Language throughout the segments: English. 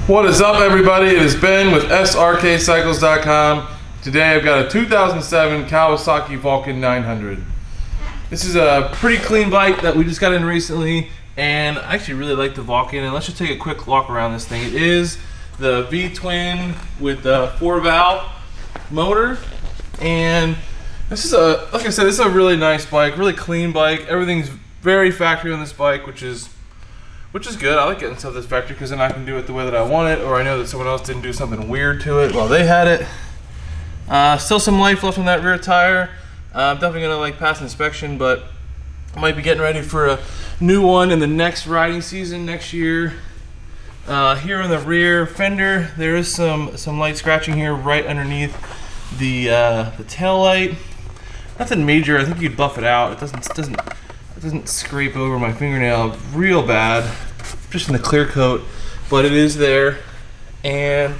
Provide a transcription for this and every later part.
What is up, everybody? It is Ben with Srkcycles.com. Today I've got a 2007 Kawasaki Vulcan 900. This is a pretty clean bike that we just got in recently, and I actually really like the Vulcan. And let's just take a quick walk around this thing. It is the V-twin with the 4-valve motor, and this is like I said, this is a really nice bike, really clean bike. Everything's very factory on this bike, which is good. I like getting stuff that's factory because then I can do it the way that I want it, or I know that someone else didn't do something weird to it while they had it. Still some life left on that rear tire. I'm definitely gonna pass inspection, but I might be getting ready for a new one in the next riding season next year. Here on the rear fender, there is some light scratching here right underneath the tail light. Nothing major. I think you'd buff it out. It doesn't scrape over my fingernail real bad, just in the clear coat, but it is there. And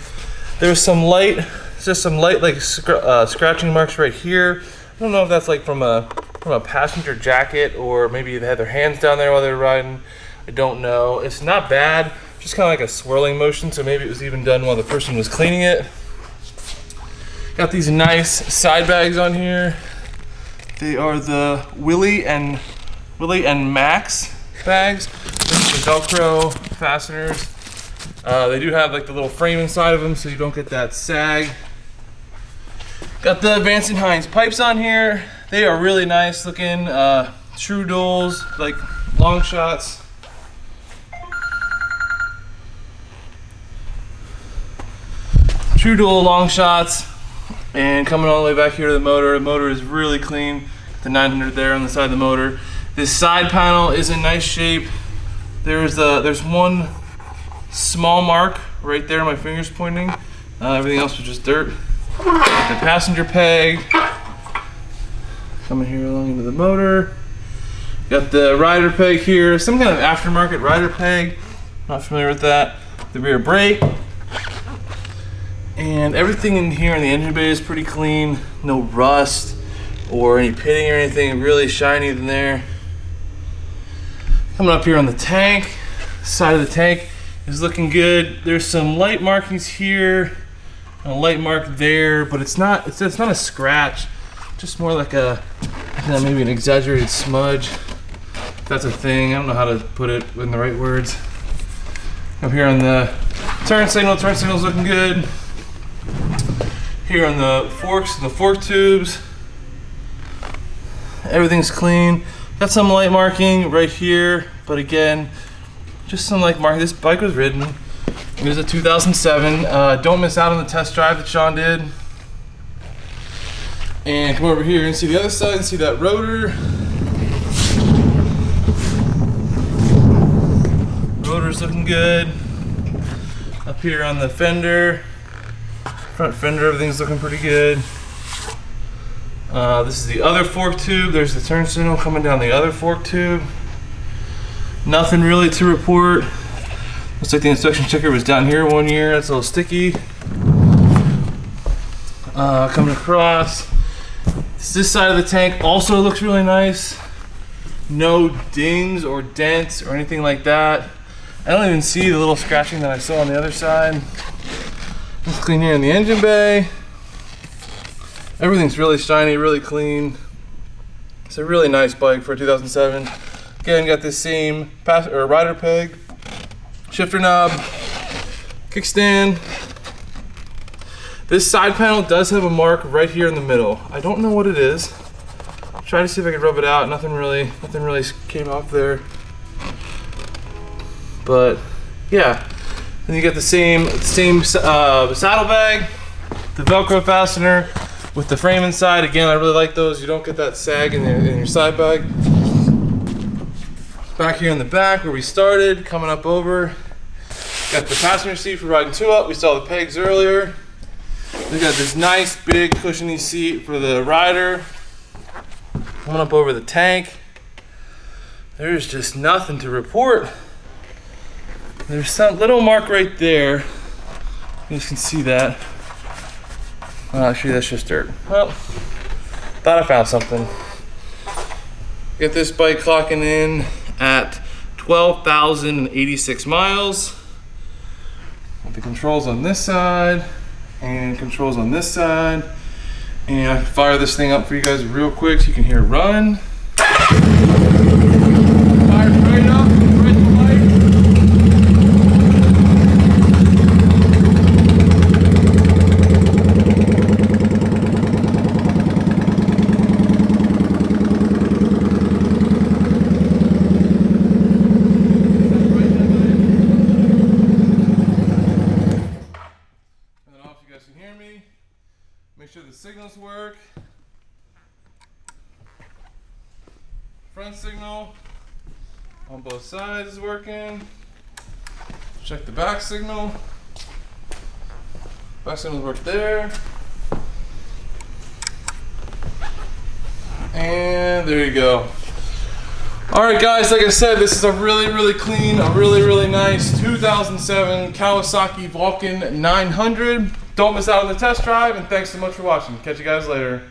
there's some light scratching marks right here. I don't know if that's from a passenger jacket, or maybe they had their hands down there while they were riding. I don't know. It's not bad, just kind of like a swirling motion, so maybe it was even done while the person was cleaning it. Got these nice side bags on here. They are the Willie and Max bags. This is the Velcro fasteners. They do have the little frame inside of them, so you don't get that sag. Got the Vance & Hines pipes on here. They are really nice looking. True duals, long shots. True dual long shots. And coming all the way back here to the motor. The motor is really clean. The 900 there on the side of the motor. This side panel is in nice shape. There's one small mark right there, my finger's pointing. Everything else was just dirt. The passenger peg. Coming here along into the motor. Got the rider peg here. Some kind of aftermarket rider peg. Not familiar with that. The rear brake. And everything in here in the engine bay is pretty clean. No rust or any pitting or anything. Really shiny in there. Coming up here on the tank, side of the tank is looking good. There's some light markings here, a light mark there, but it's not a scratch, just more like maybe an exaggerated smudge. If that's a thing. I don't know how to put it in the right words. Up here on the turn signal's looking good. Here on the forks and the fork tubes, everything's clean. Got some light marking right here, but again, just some light marking. This bike was ridden. It was a 2007. Don't miss out on the test drive that Sean did. And come over here and see the other side and see that rotor. Rotor's looking good. Up here on the fender, front fender, everything's looking pretty good. This is the other fork tube. There's the turn signal coming down the other fork tube. Nothing really to report. Looks like the inspection sticker was down here 1 year. That's a little sticky. Coming across. This side of the tank also looks really nice. No dings or dents or anything like that. I don't even see the little scratching that I saw on the other side. It's clean here in the engine bay. Everything's really shiny, really clean. It's a really nice bike for a 2007. Again, got this same rider peg, shifter knob, kickstand. This side panel does have a mark right here in the middle. I don't know what it is. Try to see if I can rub it out. Nothing really came off there. But yeah, and you get the same saddlebag, the Velcro fastener with the frame inside. Again, I really like those. You don't get that sag in your side bag. Back here in the back where we started, coming up over, got the passenger seat for riding two up. We saw the pegs earlier. We got this nice big cushiony seat for the rider. Coming up over the tank. There's just nothing to report. There's some little mark right there. You guys can see that. Actually, that's just dirt. Well, thought I found something. Get this bike clocking in at 12,086 miles. with the controls on this side and controls on this side. And I can fire this thing up for you guys real quick so you can hear it run. Fire right up, right to the light. Make sure the signals work. Front signal on both sides is working. Check the back signal. Back signals work there. And there you go. Alright guys, like I said, this is a really clean, a really nice 2007 Kawasaki Vulcan 900. Don't miss out on the test drive, and thanks so much for watching. Catch you guys later.